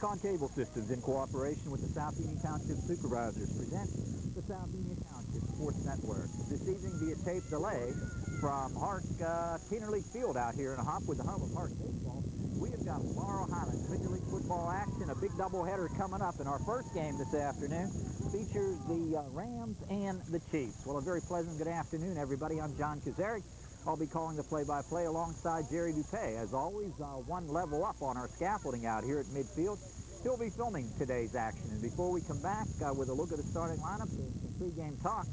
Telecom Cable Systems, in cooperation with the South Union Township Supervisors, present the South Union Township Sports Network. This evening, via tape delay from Hart Keener League Field out here in a hop with the home of Hart Baseball, we have got Laurel Highlands Midget League football action, a big doubleheader coming up, and our first game this afternoon features the Rams and the Chiefs. Well, a very pleasant good afternoon, everybody. I'm John Kazaric. I'll be calling the play-by-play alongside Jerry Dupay. As always, one level up on our scaffolding out here at midfield. He'll be filming today's action. And before we come back with a look at the starting lineup, there's some pre-game talk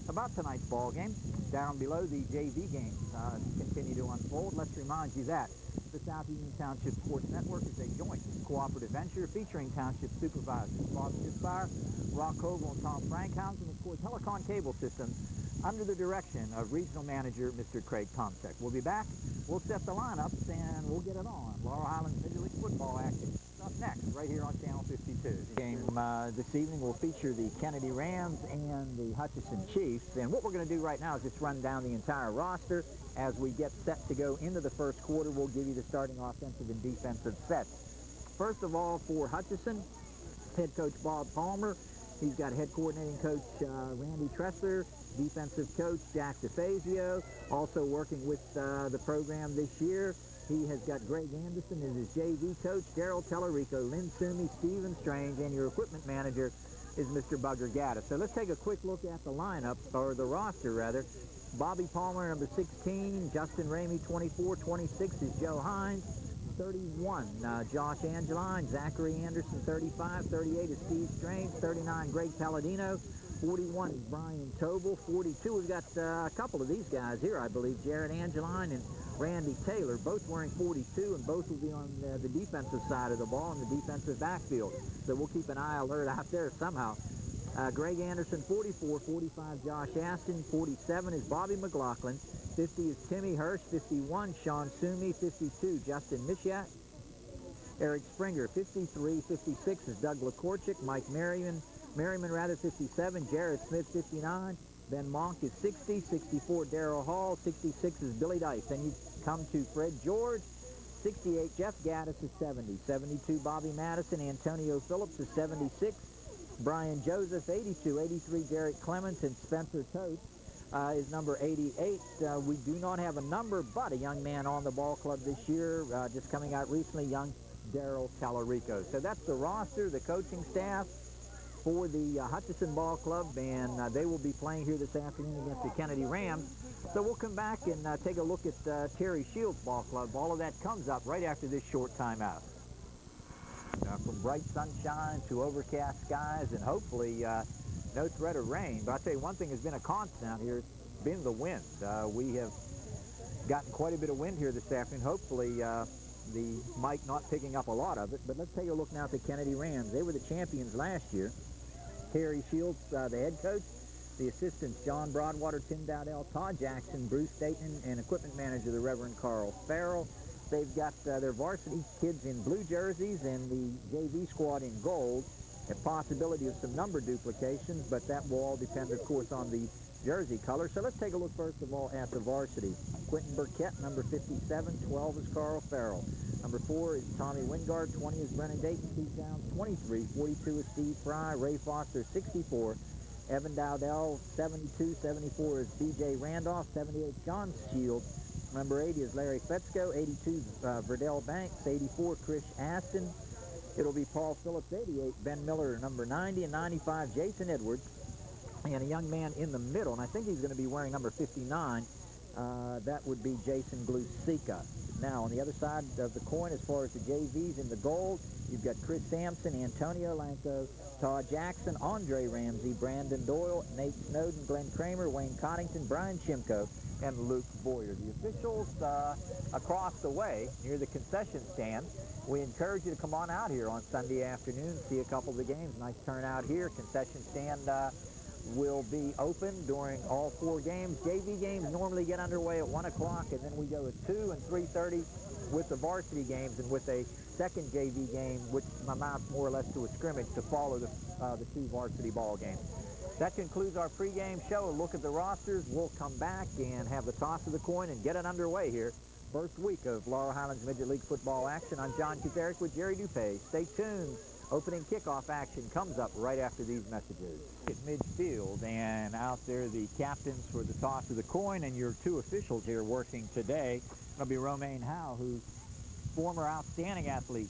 about tonight's ball game. Down below, the JV games continue to unfold. Let's remind you that the South Union Township Sports Network is a joint cooperative venture featuring township supervisors Bob Fitzfire, Rock Koval, and Tom Frankhausen, and of course Helicon Cable Systems, under the direction of regional manager Mr. Craig Tomczyk. We'll be back, we'll set the lineups, and we'll get it on. Laurel Highlands Midget League football action up next, right here on Channel 52. The game this evening will feature the Kennedy Rams and the Hutchinson Chiefs. And what we're going to do right now is just run down the entire roster. As we get set to go into the first quarter, we'll give you the starting offensive and defensive sets. First of all, for Hutchinson, head coach Bob Palmer. He's got head coordinating coach Randy Tressler, defensive coach Jack DeFazio, also working with the program this year. He has got Greg Anderson as his JV coach, Daryl Tellerico, Lynn Sumi, Stephen Strange, and your equipment manager is Mr. Bugger Gaddis. So let's take a quick look at the lineup, or the roster rather. Bobby Palmer, number 16, Justin Ramey, 24, 26 is Joe Hines, 31, Josh Angeline, Zachary Anderson, 35, 38 is Steve Strange, 39, Greg Palladino, 41 is Brian Tobel, 42, we've got a couple of these guys here, I believe, Jared Angeline and Randy Taylor, both wearing 42, and both will be on the defensive side of the ball in the defensive backfield. So we'll keep an eye alert out there somehow. Greg Anderson, 44, 45, Josh Aston, 47 is Bobby McLaughlin, 50 is Timmy Hirsch, 51, Sean Sumi, 52, Justin Mishat, Eric Springer, 53, 56 is Doug LaCorchik, Mike Merriman, 57, Jared Smith, 59, Ben Monk is 60, 64 Darrell Hall, 66 is Billy Dice. Then you come to Fred George, 68 Jeff Gaddis is 70, 72 Bobby Madison, Antonio Phillips is 76, Brian Joseph 82, 83 Derek Clements, and Spencer Toth is number 88. We do not have a number, but a young man on the ball club this year, just coming out recently, young Daryl Tellerico. So that's the roster, the coaching staff for the Hutchinson Ball Club, and they will be playing here this afternoon against the Kennedy Rams. So we'll come back and take a look at Terry Shields Ball Club. All of that comes up right after this short timeout. From bright sunshine to overcast skies, and hopefully no threat of rain. But I'll tell you, one thing has been a constant out here, it's been the wind. We have gotten quite a bit of wind here this afternoon. Hopefully the mic not picking up a lot of it. But let's take a look now at the Kennedy Rams. They were the champions last year. Terry Shields, the head coach, the assistants, John Broadwater, Tim Dowdell, Todd Jackson, Bruce Staten, and equipment manager, the Reverend Carl Farrell. They've got their varsity kids in blue jerseys and the JV squad in gold. A possibility of some number duplications, but that will all depend, of course, on the jersey color. So let's take a look, first of all, at the varsity. Quentin Burkett, number 57, 12 is Carl Farrell. Number 4 is Tommy Wingard, 20 is Brennan Dayton, Steve Downs, 23, 42 is Steve Fry, Ray Foster, 64, Evan Dowdell, 72, 74 is B.J. Randolph, 78 John Shields, number 80 is Larry Fetzko, 82 Verdell Banks, 84 Chris Aston, it'll be Paul Phillips, 88 Ben Miller, number 90, and 95 Jason Edwards, and a young man in the middle, and I think he's going to be wearing number 59, that would be Jason Glusica. Now, on the other side of the coin, as far as the JVs in the gold, you've got Chris Sampson, Antonio Lanco, Todd Jackson, Andre Ramsey, Brandon Doyle, Nate Snowden, Glenn Kramer, Wayne Coddington, Brian Shimko, and Luke Boyer. The officials across the way near the concession stand, we encourage you to come on out here on Sunday afternoon, see a couple of the games. Nice turnout here. Concession stand will be open during all 4 games. JV games normally get underway at 1 o'clock, and then we go at 2 and 3:30 with the varsity games, and with a second JV game, which amounts more or less to a scrimmage to follow the 2 varsity ball games. That concludes our pregame show. A look at the rosters. We'll come back and have the toss of the coin and get it underway here First week of Laurel Highlands Midget League football action. I'm John Kuzaric with Jerry Dupay. Stay tuned. Opening kickoff action comes up right after these messages. At midfield, and out there the captains for the toss of the coin, and your two officials here working today. It'll be Romaine Howe, who's former outstanding athlete,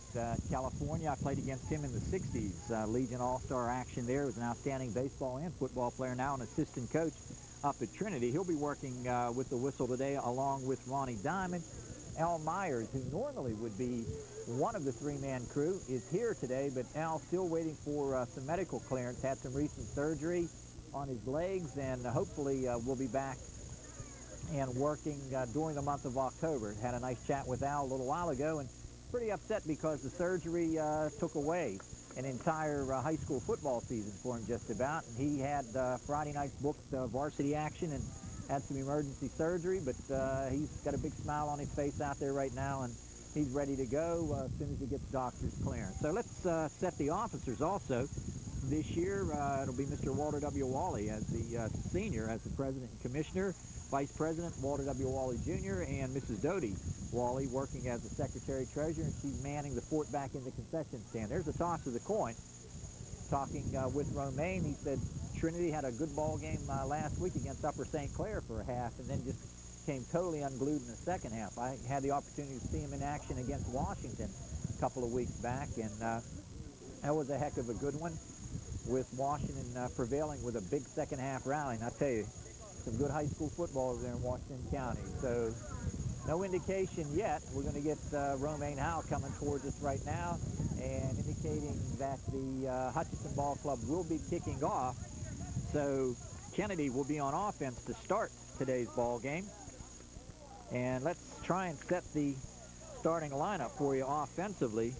California. I played against him in the 60s. Legion All-Star action there. Was an outstanding baseball and football player, now an assistant coach up at Trinity. He'll be working with the whistle today along with Ronnie Diamond. Al Myers, who normally would be one of the three-man crew, is here today, but Al still waiting for some medical clearance. Had some recent surgery on his legs, and hopefully will be back and working during the month of October. Had a nice chat with Al a little while ago, and pretty upset because the surgery took away an entire high school football season for him just about. And he had Friday night booked varsity action and had some emergency surgery, but he's got a big smile on his face out there right now, and he's ready to go as soon as he gets doctor's clearance. So let's set the officers also. This year, it'll be Mr. Walter W. Wally as the senior, as the president and commissioner. Vice President Walter W. Wally Jr. and Mrs. Doty Wally working as the secretary-treasurer, and she's manning the fort back in the concession stand. There's the toss of the coin. Talking with Romaine, he said Trinity had a good ball game last week against Upper St. Clair for a half, and then just came totally unglued in the second half. I had the opportunity to see him in action against Washington a couple of weeks back, and that was a heck of a good one, with Washington prevailing with a big second half rally. And I tell you, some good high school football over there in Washington County. So no indication yet. We're going to get Romaine Howe coming towards us right now and indicating that the Hutchinson Ball Club will be kicking off. So Kennedy will be on offense to start today's ball game. And let's try and set the starting lineup for you offensively.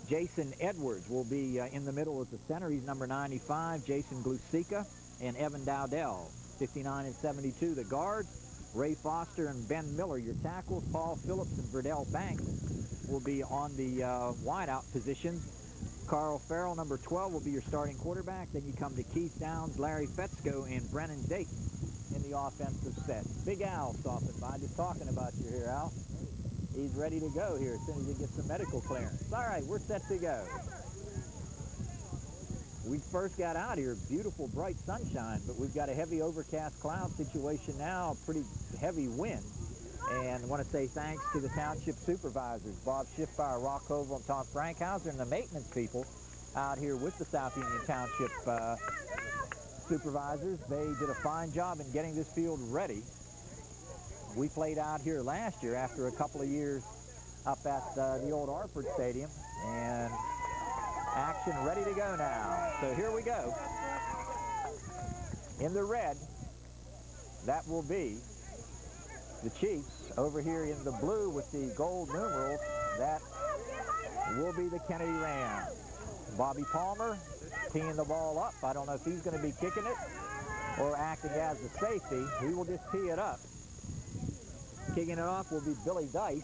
Jason Edwards will be in the middle as the center. He's number 95. Jason Glusica and Evan Dowdell, 59 and 72, the guards. Ray Foster and Ben Miller, your tackles. Paul Phillips and Verdell Banks will be on the wideout positions. Carl Farrell, number 12, will be your starting quarterback. Then you come to Keith Downs, Larry Fetzko, and Brennan Dayton in the offensive set. Big Al stopping by, just talking about you here, Al. He's ready to go here as soon as he gets some medical clearance. All right, we're set to go. We first got out here, beautiful bright sunshine, but we've got a heavy overcast cloud situation now, pretty heavy wind. And I want to say thanks to the township supervisors, Bob Schiffbauer, Rock Oval, and Tom Frankhauser, and the maintenance people out here with the South Union Township supervisors. They did a fine job in getting this field ready. We played out here last year after a couple of years up at the old Arford Stadium, and action ready to go now. So here we go. In the red, that will be the Chiefs. Over here in the blue with the gold numerals, that will be the Kennedy Rams. Bobby Palmer teeing the ball up. I don't know if he's going to be kicking it or acting as the safety. He will just tee it up. Kicking it off will be Billy Dice.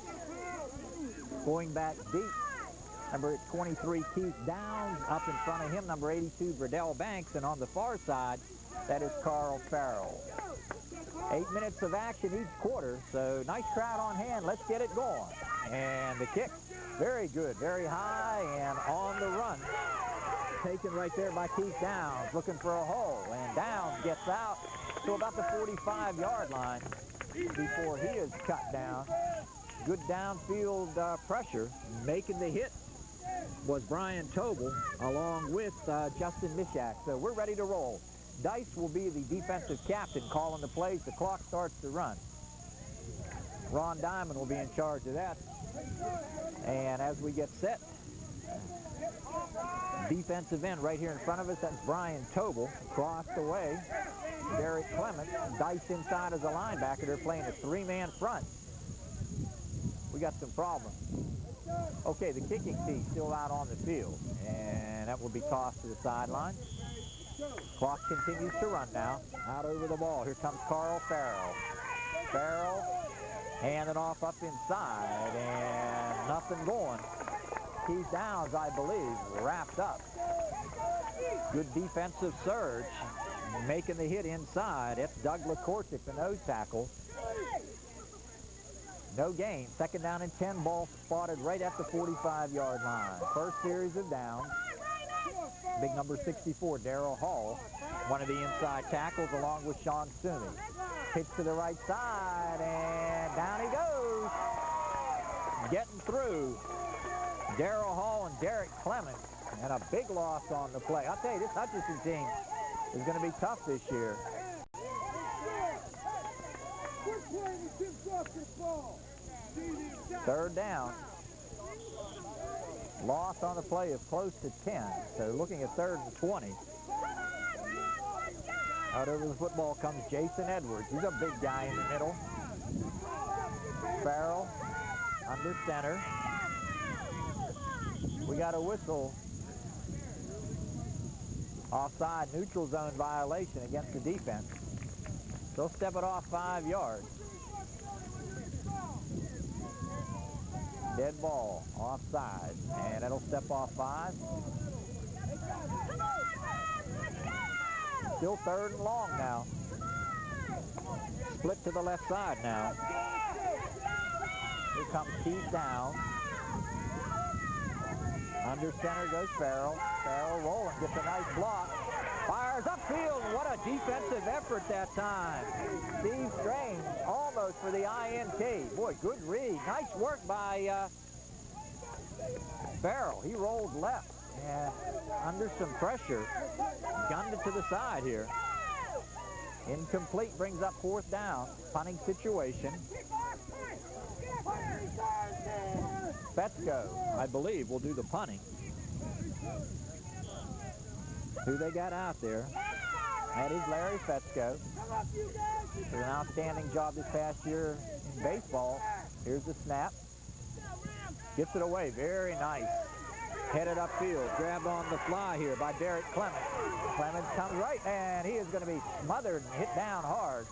Going back deep, number 23, Keith Downs. Up in front of him, number 82, Verdell Banks. And on the far side, that is Carl Farrell. 8 minutes of action each quarter, so nice crowd on hand. Let's get it going. And the kick, very good, very high and on the run. Taken right there by Keith Downs, looking for a hole. And Downs gets out to about the 45-yard line before he is cut down. Good downfield pressure. Making the hit was Brian Tobel along with Justin Mishak. So we're ready to roll. Dice will be the defensive captain calling the plays. The clock starts to run. Ron Diamond will be in charge of that. And as we get set, defensive end right here in front of us, that's Brian Tobel. Across the way, Derek Clement. Dice inside as a linebacker. They're playing a three-man front. We got some problems. Okay, the kicking tee still out on the field, and that will be tossed to the sideline. Clock continues to run now. Out over the ball. Here comes Carl Farrell. Farrell handing off up inside, and nothing going. Keith Downs, I believe, wrapped up. Good defensive surge. Making the hit inside. It's Doug LaCourtick, the nose tackle. No gain. Second down and 10. Ball spotted right at the 45-yard line. First series of downs. Big number 64, Darryl Hall, one of the inside tackles along with Sean Sumi. Pitch to the right side, and down he goes. Getting through. Darryl Hall and Derek Clements, and a big loss on the play. I'll tell you, this Hutchinson team is going to be tough this year. Third down. Loss on the play of close to 10. So looking at 3rd and 20. Out over the football comes Jason Edwards. He's a big guy in the middle. Farrell under center. We got a whistle. Offside, neutral zone violation against the defense. They'll step it off 5 yards. Dead ball, offside, and it'll step off 5. Still 3rd and long now. Split to the left side now. Here comes Keith down. Under center goes Farrell. Farrell rolling, gets a nice block. Fires upfield. What a defensive effort that time. Steve Strange almost for the INT. Boy, good read. Nice work by Farrell. He rolled left and under some pressure, gunned it to the side here. Incomplete, brings up 4th down. Punting situation. Fetzko, I believe, will do the punting. Who they got out there? That is Larry Fetzko. Did an outstanding job this past year in baseball. Here's the snap. Gets it away. Very nice. Headed upfield. Grabbed on the fly here by Derek Clements. Clements comes right, and he is going to be smothered and hit down hard.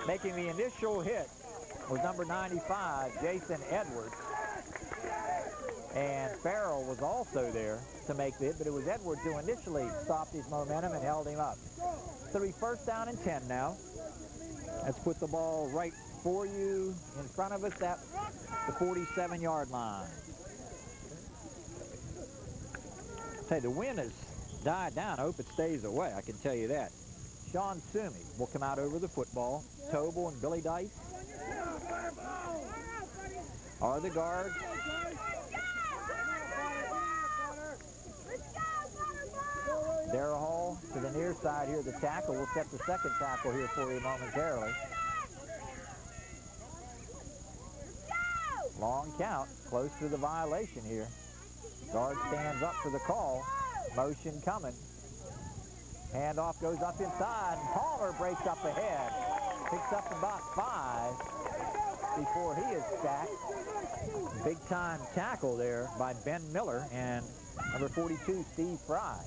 Making the initial hit was number 95, Jason Edwards. And Farrell was also there to make the hit, but it was Edwards who initially stopped his momentum and held him up. So it'll be 1st down and 10 now. Let's put the ball right for you in front of us at the 47-yard line. Hey, the wind has died down. I hope it stays away. I can tell you that. Sean Sumi will come out over the football. Tobel and Billy Dice are the guards. Darryl Hall to the near side here, the tackle. We'll set the second tackle here for you momentarily. Long count, close to the violation here. Guard stands up for the call. Motion coming. Handoff goes up inside. Palmer breaks up ahead. Picks up about 5 before he is sacked. Big time tackle there by Ben Miller and number 42, Steve Fry.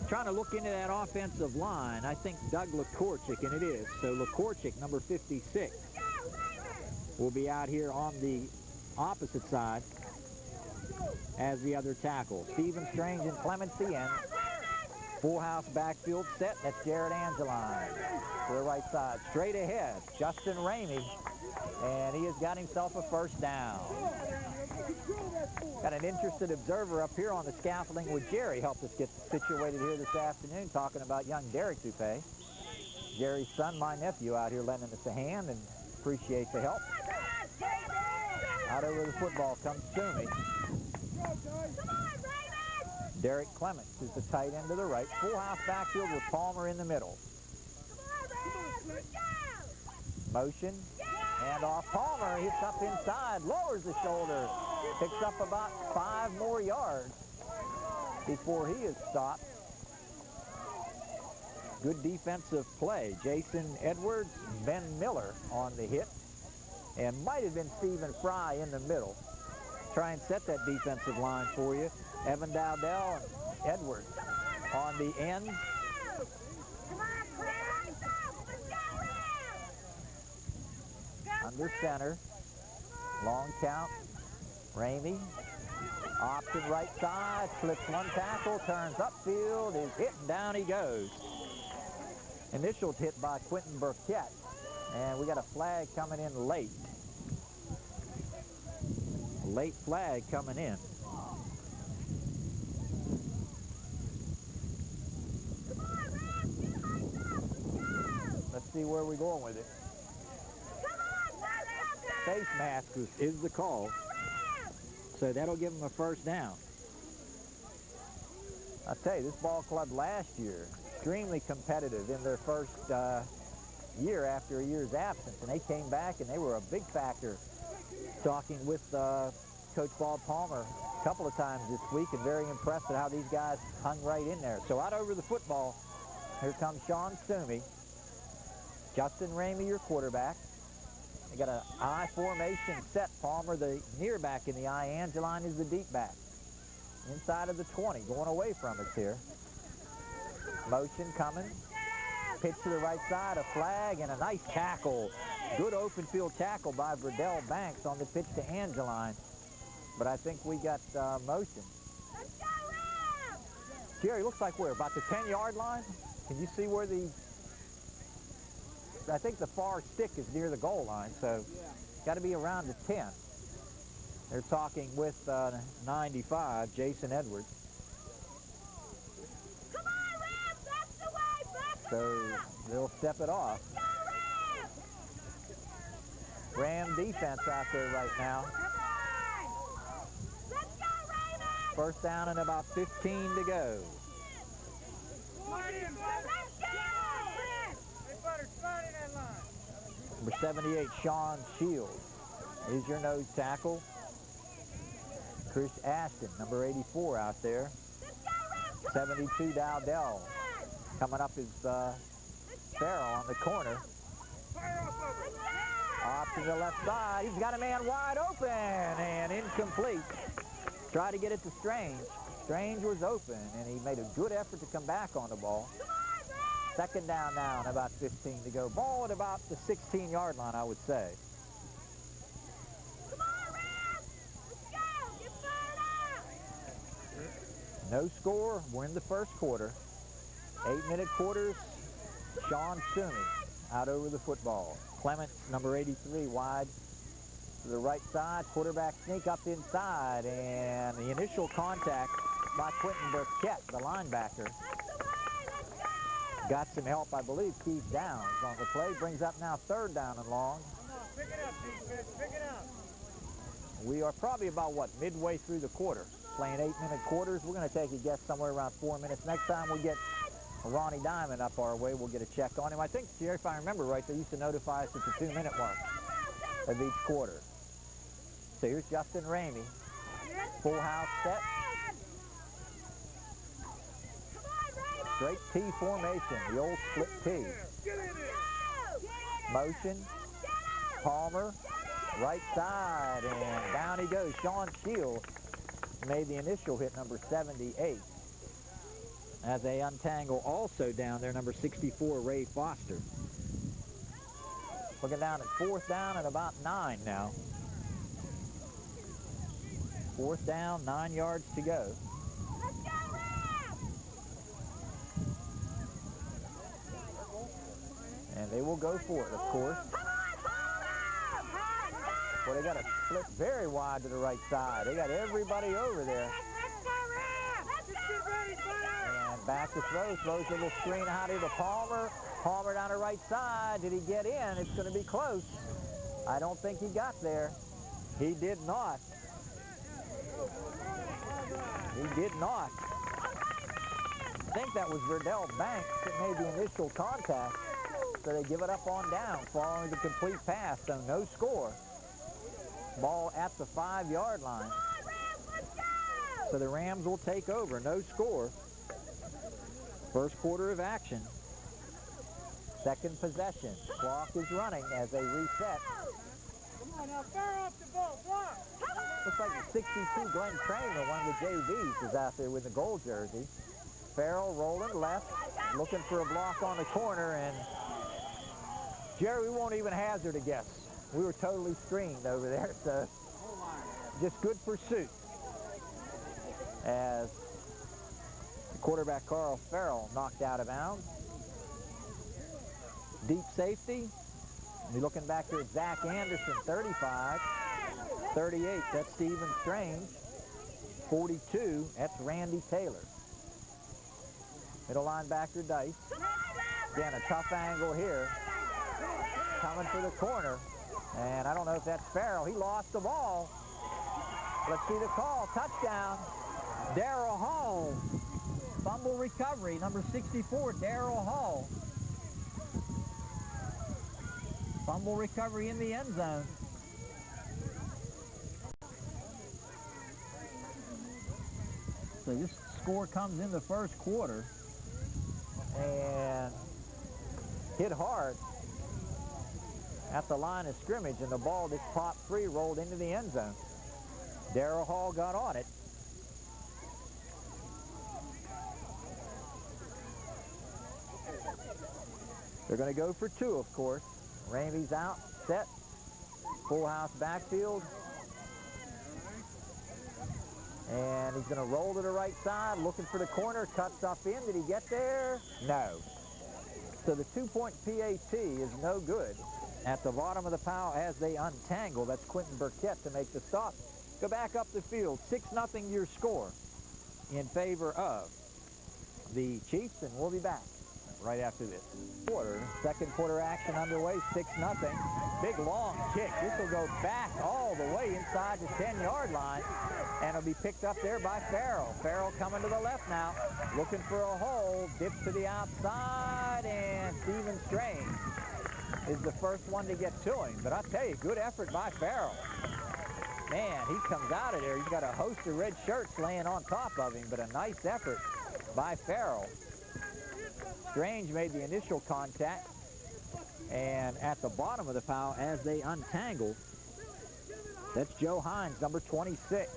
Trying to look into that offensive line. I think Doug LaCourchick, and it is. So LaCourchick, number 56, will be out here on the opposite side as the other tackle. Stephen Strange and Clemency in. Full house backfield set. That's Jared Angeline to the right side. Straight ahead, Justin Ramey, and he has got himself a 1st down. Got an interested observer up here on the scaffolding with Jerry. Helped us get situated here this afternoon talking about young Derek Dupay. Jerry's son, my nephew, out here lending us a hand, and appreciate the help. Out over the football comes Sumi. Derek Clements is the tight end to the right. Full house backfield with Palmer in the middle. Motion. And off Palmer, hits up inside, lowers the shoulder. Picks up about 5 more yards before he is stopped. Good defensive play. Jason Edwards, Ben Miller on the hit. And might have been Stephen Fry in the middle. Try and set that defensive line for you. Evan Dowdell and Edwards on the end. Under center. Long count. Ramey. Option right side. Flips one tackle. Turns upfield. Is hit and down he goes. Initial hit by Quentin Burkett. And we got a flag coming in late. late flag coming in. Let's see where we're going with it. Face mask is the call. So that'll give them a first down. I'll tell you, this ball club last year, extremely competitive in their first year after a year's absence. And they came back and they were a big factor. Talking with Coach Bald Palmer a couple of times this week and very impressed at how these guys hung right in there. So out over the football, here comes Sean Sumey. Justin Ramey, your quarterback. They got an I formation set. Palmer, the near back in the I. Angeline is the deep back. Inside of the 20, going away from us here. Motion coming. Pitch to the right side, a flag, and a nice tackle. Good open field tackle by Verdell Banks on the pitch to Angeline. But I think we got motion. Jerry, looks like we're about the 10-yard line. Can you see where I think the far stick is near the goal line, so got to be around the 10. They're talking with 95, Jason Edwards. Come on, Ram, that's the way, back So they'll step it off. Ram defense out there right now. Let's go, Raymond! First down and about 15 to go. Number 78, Sean Shields, is your nose tackle. Chris Ashton, number 84 out there. 72, Dowdell. Coming up is Farrell on the corner. Off to the left side. He's got a man wide open and incomplete. Tried to get it to Strange. Strange was open, and he made a good effort to come back on the ball. Second down now and about 15 to go. Ball at about the 16-yard line, I would say. Come on, Ram! Let's go! Get fired up! No score. We're in the first quarter. 8-minute quarters. Sean Sumey out over the football. Clements, number 83, wide to the right side. Quarterback sneak up inside, and the initial contact by Quentin Burkett, the linebacker. Got some help, I believe. Keith Downs on the play. Brings up now third down and long. Come on, pick it up, defense. Pick it up. We are probably about, what, midway through the quarter. Playing 8-minute quarters. We're going to take a guess somewhere around 4 minutes. Next time we get Ronnie Diamond up our way, we'll get a check on him. I think, Jerry, if I remember right, they used to notify us at the 2-minute mark of each quarter. So here's Justin Ramey. Full house set. Straight T formation, the old split T. Motion, Palmer, right side, and down he goes. Sean Shields made the initial hit, number 78. As they untangle also down there, number 64, Ray Foster. Looking down at fourth down and about 9 now. Fourth down, 9 yards to go. And they will go for it, of course. Well, they got a split very wide to the right side. They got everybody over there. And back to throw. Throws a little screen out here to Palmer. Palmer down the right side. Did he get in? It's going to be close. I don't think he got there. He did not. He did not. I think that was Verdell Banks that made the initial contact. So they give it up on down following the complete pass. So no score. Ball at the 5-yard line. So the Rams will take over. No score. First quarter of action. Second possession. Clock is running as they reset. Come on now, fire off the ball, block. Looks like the 62 Glenn Kramer, one of the JVs, is out there with the gold jersey. Farrell rolling left, looking for a block on the corner, and Jerry, we won't even hazard a guess. We were totally screened over there, so just good pursuit. As the quarterback Carl Farrell knocked out of bounds. Deep safety. You're looking back here at Zach Anderson, 35. 38, that's Stephen Strange. 42, that's Randy Taylor. Middle linebacker Dice. Again, a tough angle here. Coming for the corner. And I don't know if that's Farrell. He lost the ball. Let's see the call. Touchdown. Darrell Hall. Fumble recovery, number 64, Darrell Hall. Fumble recovery in the end zone. So this score comes in the first quarter and hit hard at the line of scrimmage, and the ball just popped free, rolled into the end zone. Darrell Hall got on it. They're going to go for two, of course. Ramey's out, set, full house backfield. And he's going to roll to the right side, looking for the corner, cuts up in. Did he get there? No. So the two-point PAT is no good at the bottom of the pile as they untangle. That's Quentin Burkett to make the stop. Go back up the field. 6-0 your score in favor of the Chiefs, and we'll be back right after this. Second quarter action underway, 6-0. Big long kick. This will go back all the way inside the 10-yard line, and it'll be picked up there by Farrell. Farrell coming to the left now, looking for a hole, dips to the outside, and Stephen Strange is the first one to get to him. But I tell you, good effort by Farrell. Man, he comes out of there. He's got a host of red shirts laying on top of him, but a nice effort by Farrell. Strange made the initial contact, and at the bottom of the foul as they untangle, that's Joe Hines, number 26.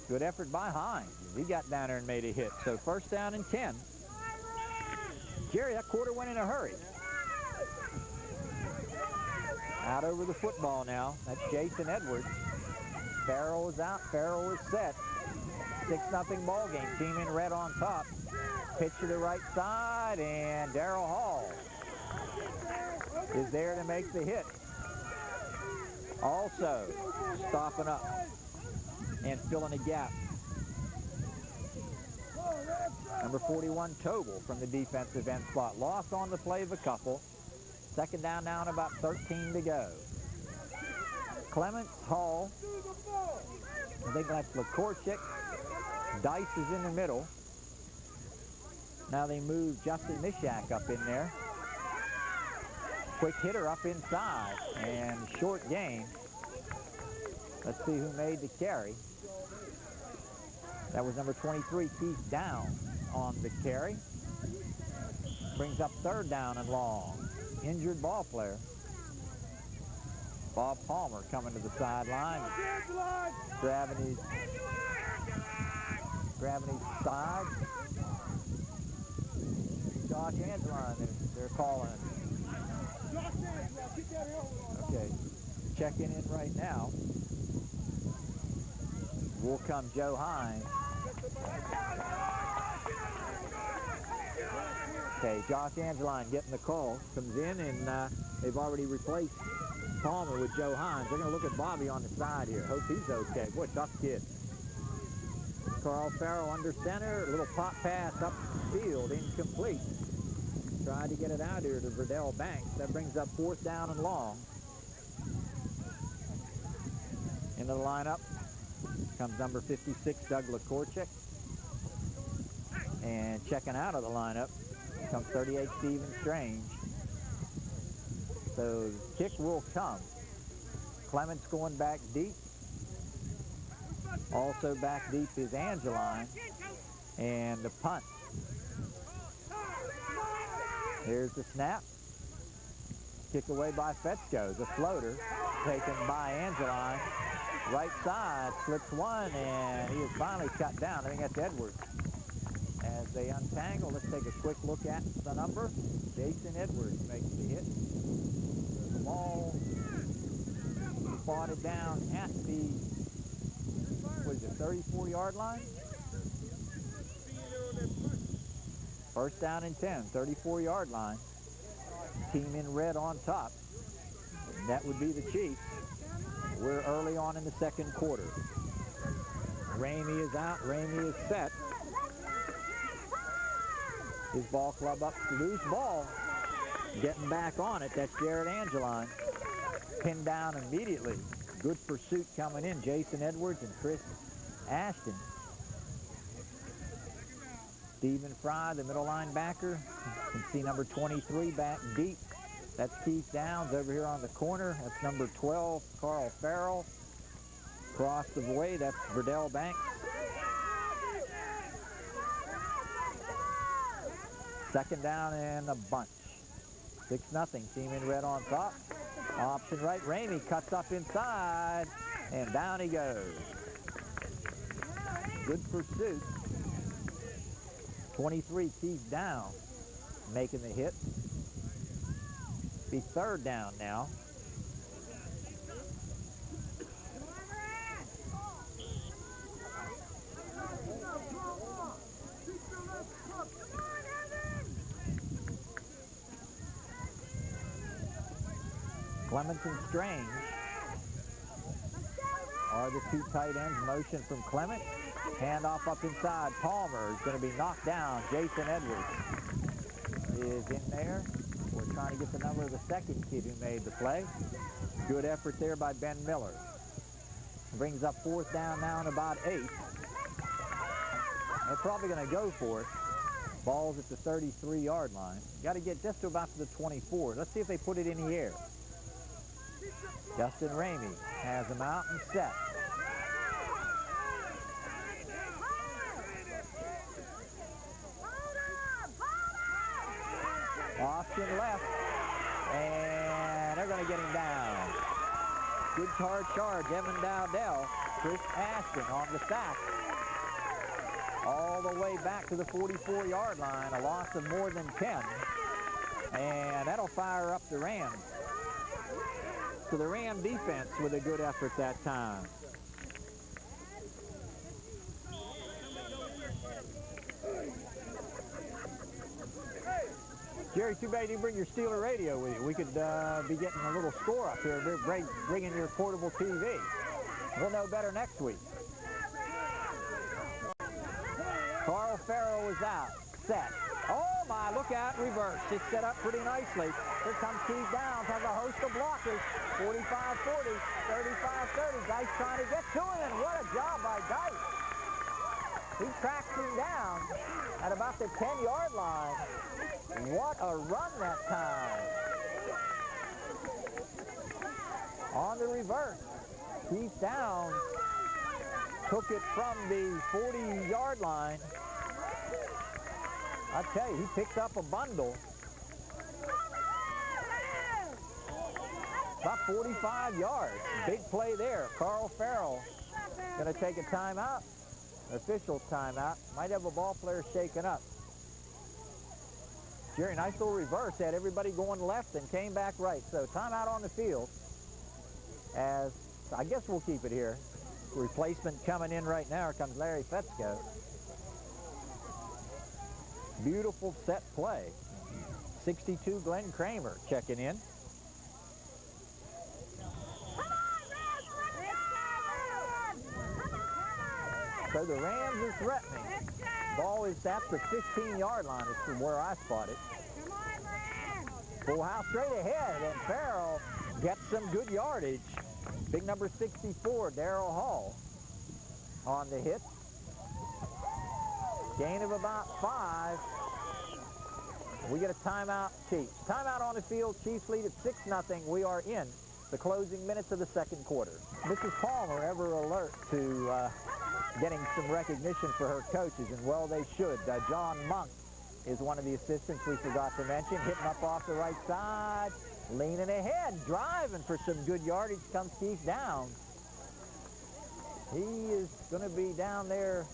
Good effort by Hines. He got down there and made a hit. So first down and 10. Jerry, that quarter went in a hurry. Out over the football now. That's Jason Edwards. Farrell is out. Farrell is set. 6-0 ball game. Team in red on top. Pitch to the right side, and Darrell Hall is there to make the hit. Also stopping up and filling a gap. Number 41, Tobel from the defensive end spot. Loss on the play of a couple. Second down now and about 13 to go. Clements, Hall. I think that's Lakorchik. Dice is in the middle. Now they move Justin Mishak up in there. Quick hitter up inside, and short game. Let's see who made the carry. That was number 23, Keith Down, on the carry. Brings up third down and long. Injured ball player. Bob Palmer coming to the sideline, grabbing his side. Josh Angelon, they're calling. Okay, checking in right now. Will come Joe Hines. Okay, Josh Angelon getting the call. Comes in, and they've already replaced Palmer with Joe Hines. They're going to look at Bobby on the side here. Hope he's okay. Boy, tough kid. Carl Farrell under center. A little pop pass up the field. Incomplete. Tried to get it out here to Verdell Banks. That brings up fourth down and long. Into the lineup comes number 56, Doug Lakorchik. And checking out of the lineup comes 38, Stephen Strange. So kick will come. Clements going back deep. Also back deep is Angeline. And the punt. Here's the snap. Kick away by Fetzko. The floater taken by Angeline. Right side, slips one, and he is finally cut down. I think that's Edwards. As they untangle, let's take a quick look at the number. Jason Edwards makes the hit. The ball spotted down at the, what is it, 34-yard line? First down and 10, 34-yard line. Team in red on top. That would be the Chiefs. We're early on in the second quarter. Ramey is out. Ramey is set. His ball club up. Loose ball. Getting back on it. That's Jared Angeline. Pinned down immediately. Good pursuit coming in. Jason Edwards and Chris Ashton. Stephen Fry, the middle linebacker. You can see number 23 back deep. That's Keith Downs over here on the corner. That's number 12, Carl Farrell. Across the way, that's Verdell Banks. Second down and a bunch. 6-0. Team in red on top. Option right. Ramey cuts up inside, and down he goes. Good pursuit. 23, Keith Downs, making the hit. Be third down now. Clements and Strange are the two tight ends. Motion from Clement. Handoff up inside. Palmer is going to be knocked down. Jason Edwards is in there. We're trying to get the number of the second kid who made the play. Good effort there by Ben Miller. Brings up fourth down now and about 8. They're probably going to go for it. Ball's at the 33-yard line. Got to get just to about to the 24. Let's see if they put it in the air. Justin Ramey has him out and set. Option left, and they're going to get him down. Good hard charge, Evan Dowdell. Chris Ashton on the sack. All the way back to the 44-yard line, a loss of more than 10. And that'll fire up the Rams. So the Ram defense with a good effort that time. Jerry, too bad you didn't bring your Steeler radio with you. We could be getting a little score up here, bringing your portable TV. We'll know better next week. Carl Farrell is out, set. Oh my, look out, reverse. It's set up pretty nicely. Here comes Keith Downs, has a host of blockers. 45-40, 35-30. Dice trying to get to him. What a job by Dice. He tracks him down at about the 10-yard line. What a run that time. On the reverse, Keith Downs took it from the 40-yard line. I tell you, he picked up a bundle. About 45 yards. Big play there. Carl Farrell going to take a timeout. Official timeout. Might have a ball player shaken up. Jerry, nice little reverse. Had everybody going left and came back right. So timeout on the field. As I guess we'll keep it here. Replacement coming in right now. Here comes Larry Fetzko. Beautiful set play. 62, Glenn Kramer checking in. So the Rams are threatening. Ball is at the 15-yard line. It's from where I spot it. Full house straight ahead, and Farrell gets some good yardage. Big number 64, Darrell Hall, on the hit. Gain of about 5. We get a timeout, Chiefs. Timeout on the field. Chiefs lead at 6-0. We are in the closing minutes of the second quarter. Mrs. Palmer ever alert to getting some recognition for her coaches, and well, they should. John Monk is one of the assistants we forgot to mention, hitting up off the right side, leaning ahead, driving for some good yardage. Comes Keith Downs. He is going to be down there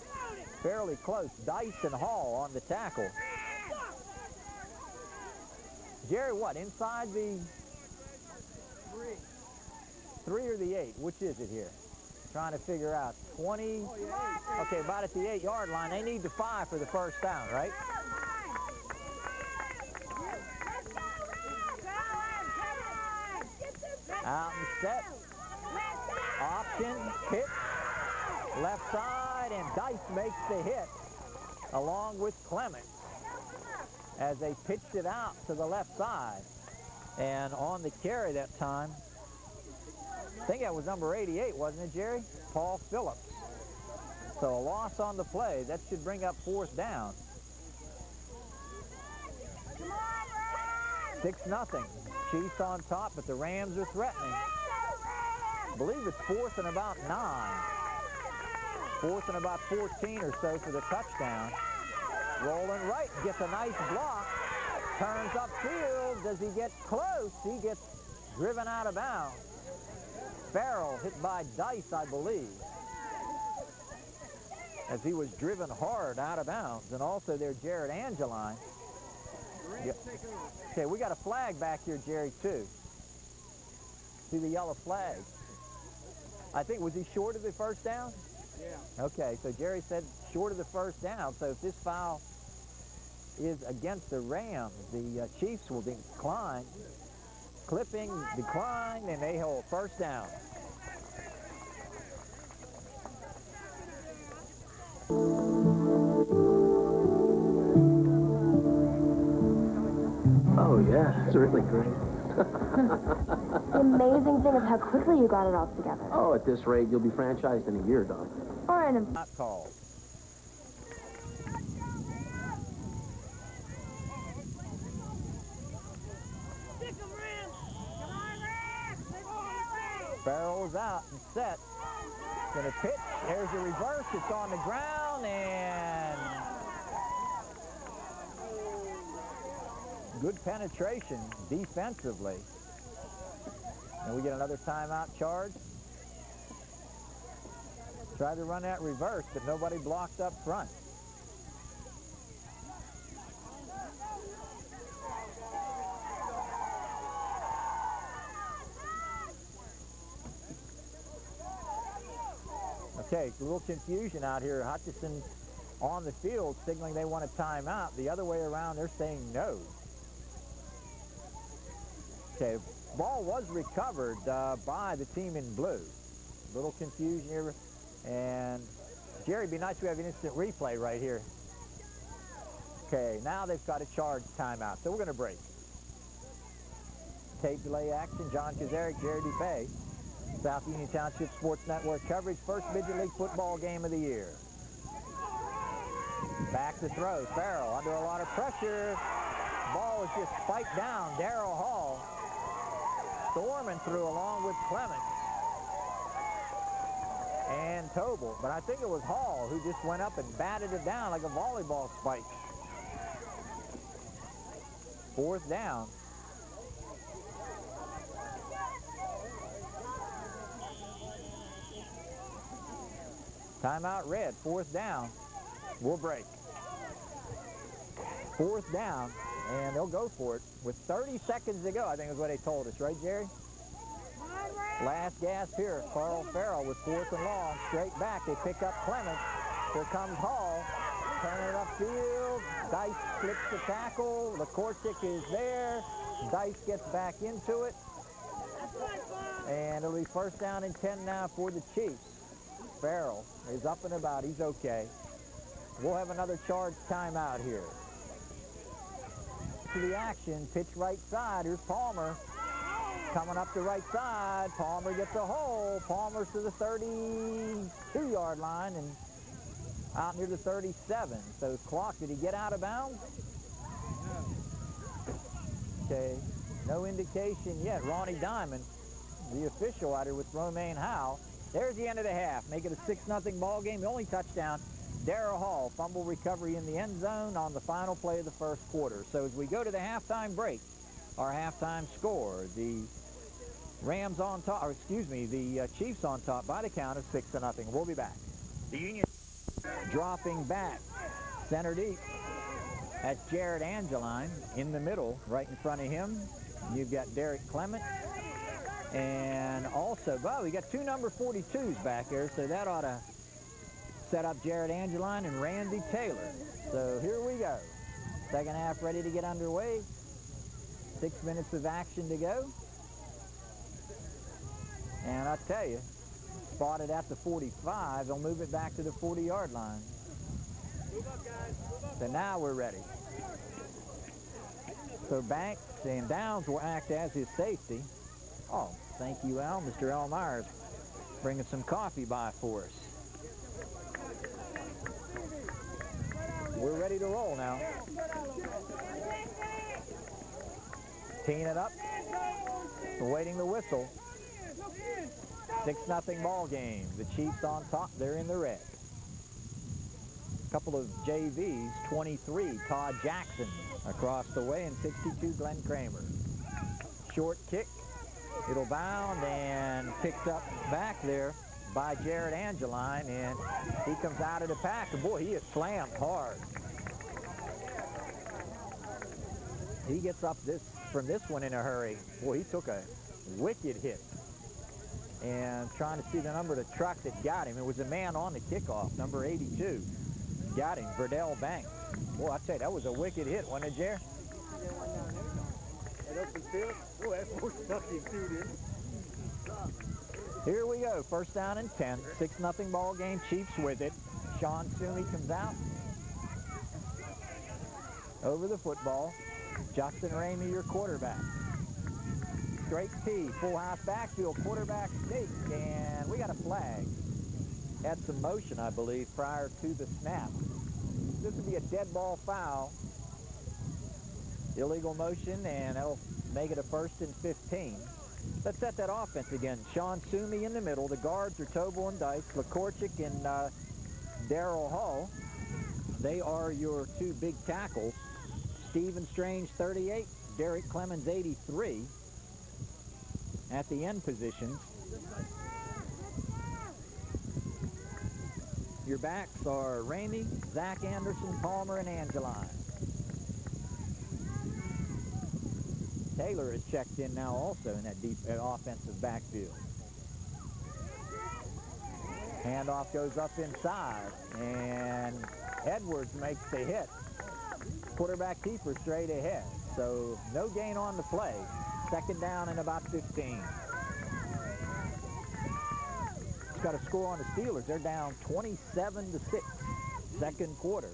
fairly close. Dice and Hall on the tackle. Jerry, what, inside the 3 or the 8? Which is it here? Trying to figure out. 20. Okay, about at the 8-yard line. They need the 5 for the first down, right? Out and set. Option, pitch, left side, and Dice makes the hit along with Clement as they pitched it out to the left side. And on the carry that time, I think that was number 88, wasn't it, Jerry? Paul Phillips. So a loss on the play. That should bring up 4th down. 6-0. Chiefs on top, but the Rams are threatening. I believe it's 4th and about 9. 4th and about 14 or so for the touchdown. Rolling right, gets a nice block. Turns upfield. Does he get close? He gets driven out of bounds. Farrell hit by Dice, I believe, as he was driven hard out of bounds. And also there, Jared Angeline. Yeah. Okay, we got a flag back here, Jerry, too. See the yellow flag. I think, was he short of the first down? Yeah. Okay, so Jerry said short of the first down. So if this foul is against the Rams, the Chiefs will decline. Clipping, decline, and they hold 1st down. Oh, yeah, it's really great. The amazing thing is how quickly you got it all together. Oh, at this rate, you'll be franchised in a year, Doc. Or in a... Not called. Farrell's out and set. Gonna pitch. There's a reverse. It's on the ground, and good penetration defensively. And we get another timeout charge. Tried to run that reverse, but nobody blocked up front. Okay, a little confusion out here. Hutchinson on the field signaling they want a timeout. The other way around, they're saying no. Okay, ball was recovered by the team in blue. Little confusion here. And Jerry, it'd be nice if we have an instant replay right here. Okay, now they've got a charge timeout, so we're going to break. Tape delay action, John Kazarick, Jerry Dupay. South Union Township Sports Network coverage, first Midget League football game of the year. Back to throw, Farrell under a lot of pressure. Ball is just spiked down. Darrell Hall storming through along with Clement and Tobel. But I think it was Hall who just went up and batted it down like a volleyball spike. 4th down. Timeout red, 4th down. We'll break. 4th down, and they'll go for it with 30 seconds to go, I think is what they told us, right, Jerry? Last gasp here. Carl Farrell with 4th and long. Straight back, they pick up Clement. Here comes Hall. Turning it upfield. Dice flips the tackle. LaCourtic is there. Dice gets back into it. And it'll be 1st down and 10 now for the Chiefs. Farrell is up and about. He's okay. We'll have another charge timeout here. To the action, pitch right side. Here's Palmer coming up the right side. Palmer gets a hole. Palmer's to the 32-yard line and out near the 37. So clock, did he get out of bounds? Okay, no indication yet. Ronnie Diamond, the official out here with Romaine Howe. There's the end of the half. Make it a 6-0 ball game. The only touchdown, Darrell Hall, fumble recovery in the end zone on the final play of the first quarter. So as we go to the halftime break, our halftime score, the Rams on top, or excuse me, the Chiefs on top by the count of 6-0. We'll be back. The Union dropping back, center deep. That's Jared Angeline in the middle, right in front of him. You've got Derek Clement. And also, well, we got 2 number 42s back there, so that ought to set up Jared Angeline and Randy Taylor. So here we go. Second half ready to get underway. 6 minutes of action to go. And I tell you, spotted at the 45. They'll move it back to the 40-yard line. So now we're ready. So Banks and Downs will act as his safety. Oh, thank you, Al. Mr. Al Myers bringing some coffee by for us. We're ready to roll now. Teeing it up. Awaiting the whistle. 6-0 ball game. The Chiefs on top. They're in the red. Couple of JVs. 23, Todd Jackson across the way, and 62, Glenn Kramer. Short kick. It'll bound and picked up back there by Jared Angeline, and he comes out of the pack, and boy, he is slammed hard. He gets up from this one in a hurry. Boy, he took a wicked hit. And trying to see the number of the truck that got him. It was a man on the kickoff, number 82. Got him, Verdell Banks. Boy, I tell you, that was a wicked hit, wasn't it, Jer? That open field? Oh, that boy stuck him too, didn't it? Here we go, first down and 10. 6-0 ball game, Chiefs with it. Sean Sumi comes out. Over the football. Justin Ramey, your quarterback. Straight T, full house backfield, quarterback sneak, and we got a flag. Had some motion, I believe, prior to the snap. This would be a dead ball foul. Illegal motion, and that'll make it a 1st and 15. Let's set that offense again. Sean Sumi in the middle. The guards are Tobel and Dice, Lakorchik and Darrell Hall. They are your two big tackles. Stephen Strange, 38. Derek Clemens, 83. At the end positions. Your backs are Ramey, Zach Anderson, Palmer, and Angeline. Taylor is checked in now also in that deep offensive backfield. Handoff goes up inside, and Edwards makes the hit. Quarterback keeper straight ahead. So no gain on the play. 2nd down and about 15. Just got a score on the Steelers. They're down 27-6. 2nd quarter.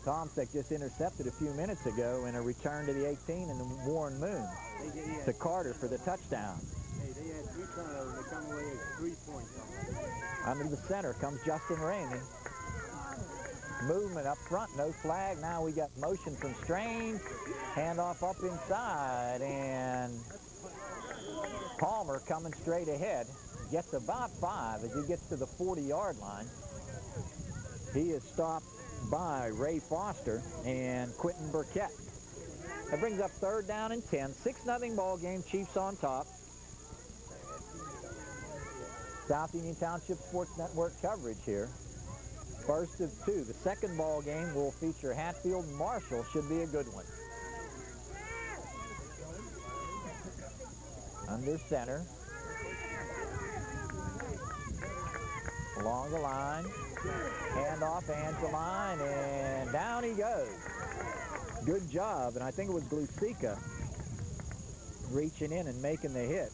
Tomczyk just intercepted a few minutes ago in a return to the 18 and the Warren Moon to Carter for the touchdown. Hey, they had 3 turnovers. They come away with 3 points. Under the center comes Justin Ramey. Movement up front, no flag. Now we got motion from Strange. Handoff up inside, and Palmer coming straight ahead. Gets about 5 as he gets to the 40-yard line. He is stopped by Ray Foster and Quentin Burkett. That brings up 3rd down and 10. 6-0 ball game, Chiefs on top. South Union Township Sports Network coverage here. First of 2. The 2nd ball game will feature Hatfield and Marshall. Should be a good one. Under center. Along the line. Handoff, Angeline, and down he goes. Good job, and I think it was Glusica reaching in and making the hit.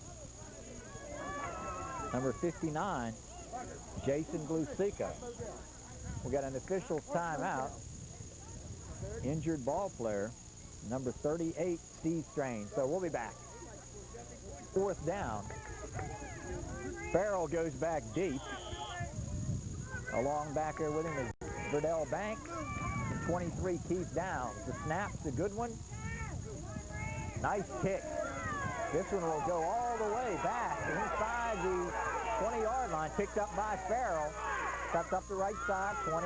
Number 59, Jason Glusica. We got an official timeout. Injured ball player, number 38, Steve Strange. So we'll be back. 4th down. Farrell goes back deep. Along back there with him is Verdell Banks and 23, Keith Downs. The snap's a good one. Nice kick. This one will go all the way back inside the 20-yard line. Picked up by Farrell. Cuts up the right side, 20.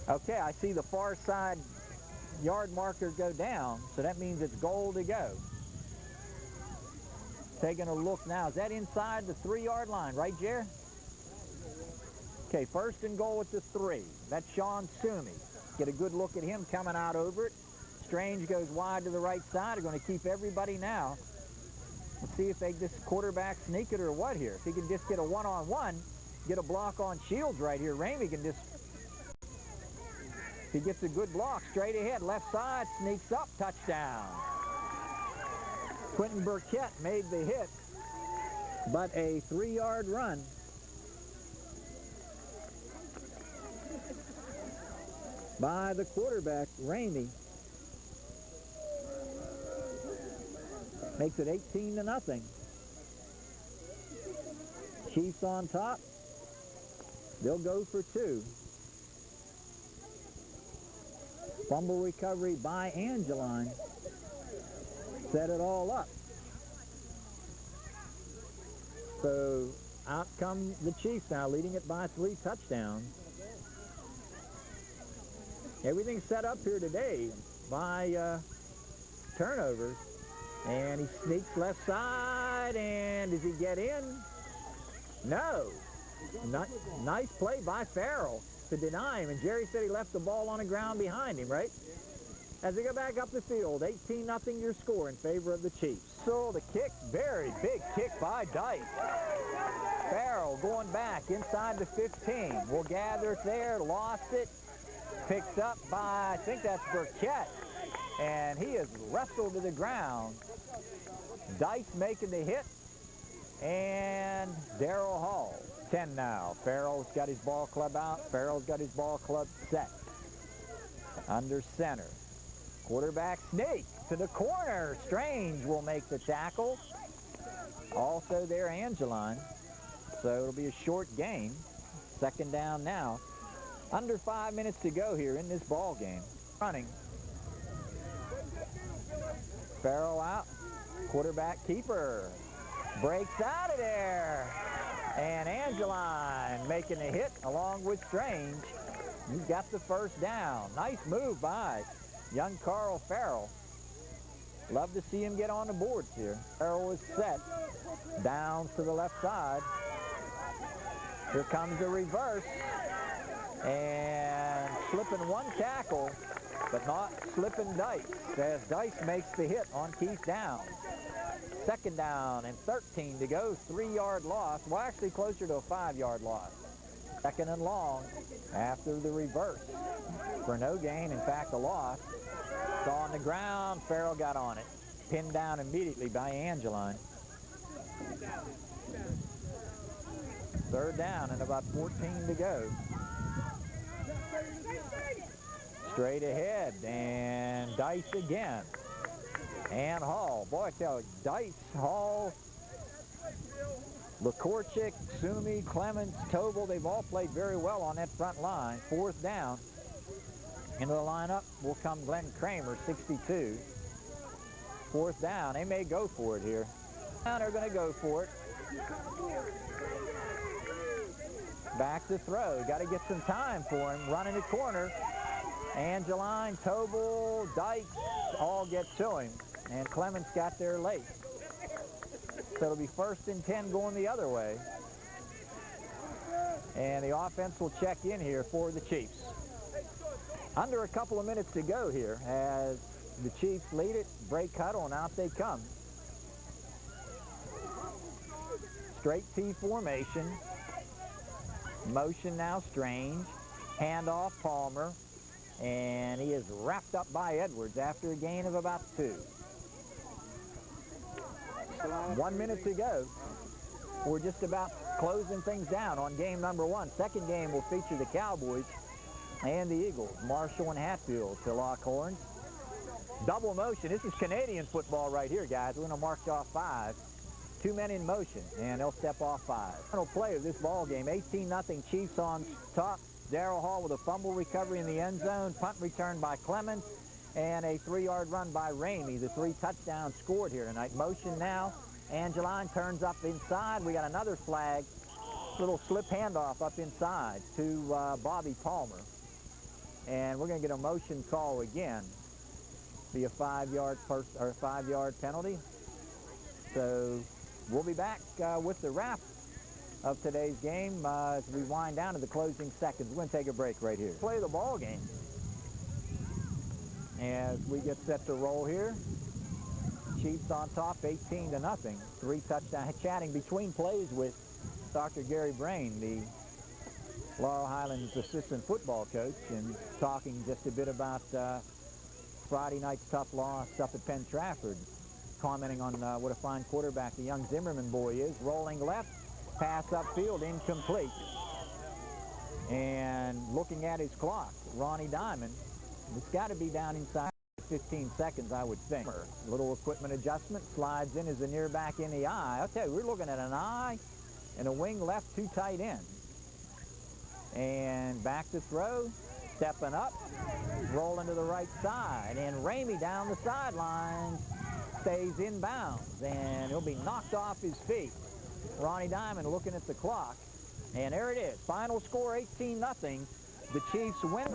Okay, I see the far side yard marker go down, so that means it's goal to go. Taking a look now. Is that inside the 3-yard line, right, Jer? Okay, first and goal at the 3. That's Sean Sumi. Get a good look at him coming out over it. Strange goes wide to the right side. They're going to keep everybody now. Let's see if they just quarterback sneak it or what here. If he can just get a one-on-one, get a block on Shields right here. Ramey can just, if he gets a good block, straight ahead, left side, sneaks up, touchdown. Quentin Burkett made the hit, but a 3-yard run. By the quarterback, Ramey. Makes it 18-0. Chiefs on top. They'll go for 2. Fumble recovery by Angeline. Set it all up. So out come the Chiefs now, leading it by 3 touchdowns. Everything's set up here today by turnovers. And he sneaks left side, and does he get in? No. Nice play by Farrell to deny him, and Jerry said he left the ball on the ground behind him, right? As they go back up the field, 18-0 your score in favor of the Chiefs. So the kick, very big kick by Dice. Farrell going back inside the 15. Will gather it there, lost it. Picked up by, I think that's Burkett. And he is wrestled to the ground. Dice making the hit. And Darrell Hall. 10 now. Farrell's got his ball club out. Farrell's got his ball club set. Under center. Quarterback sneak to the corner. Strange will make the tackle. Also there, Angeline. So it'll be a short gain. Second down now. Under 5 minutes to go here in this ball game. Running. Farrell out. Quarterback keeper. Breaks out of there. And Angeline making the hit along with Strange. He's got the first down. Nice move by young Carl Farrell. Love to see him get on the boards here. Farrell is set. Down to the left side. Here comes a reverse. And slipping one tackle, but not slipping Dice, as Dice makes the hit on Keith Downs. Second down and 13 to go, 3-yard loss. Well, actually closer to a 5-yard loss. Second and long after the reverse for no gain, in fact, a loss. It's on the ground. Farrell got on it. Pinned down immediately by Angeline. Third down and about 14 to go. Straight ahead, and Dice again. And Hall. Boy, I tell you, Dice, Hall, Lakorchik, Sumi, Clemens, Tobel, they've all played very well on that front line. Fourth down. Into the lineup will come Glenn Kramer, 62. Fourth down. They may go for it here. Now they're going to go for it. Back to throw. Got to get some time for him. Running the corner. Angeline, Tobel, Dykes all get to him. And Clemens got there late. So it'll be first and 10 going the other way. And the offense will check in here for the Chiefs. Under a couple of minutes to go here as the Chiefs lead it. Break huddle, and out they come. Straight T formation. Motion now, Strange. Handoff, Palmer. And he is wrapped up by Edwards after a gain of about 2. 1 minute to go. We're just about closing things down on game number 1. Second game will feature the Cowboys and the Eagles. Marshall and Hatfield to lock horns. Double motion. This is Canadian football right here, guys. We're going to march off 5. 2 men in motion, and they'll step off 5. Final play of this ball game, 18-0 Chiefs on top. Darrell Hall with a fumble recovery in the end zone. Punt return by Clemens, and a 3-yard run by Ramey. The 3 touchdowns scored here tonight. Motion now. Angeline turns up inside. We got another flag. Little slip handoff up inside to Bobby Palmer. And we're going to get a motion call again. Be a 5-yard penalty. So we'll be back with the wrap of today's game as we wind down to the closing seconds. We're going to take a break right here. Play the ball game as we get set to roll here. Chiefs on top 18-0. 3 touchdowns. Chatting between plays with Dr. Gary Brain, the Laurel Highlands assistant football coach, and talking just a bit about Friday night's tough loss up at Penn Trafford, commenting on what a fine quarterback the young Zimmerman boy is. Rolling left, pass upfield, incomplete. And looking at his clock, Ronnie Diamond, it's got to be down inside 15 seconds, I would think. A little equipment adjustment, slides in as the near back in the eye. I'll tell you, we're looking at an eye and a wing left, 2 tight ends. And back to throw, stepping up, rolling to the right side. And Ramey down the sideline stays inbounds, and he'll be knocked off his feet. Ronnie Diamond looking at the clock. And there it is. Final score 18-0. The Chiefs win.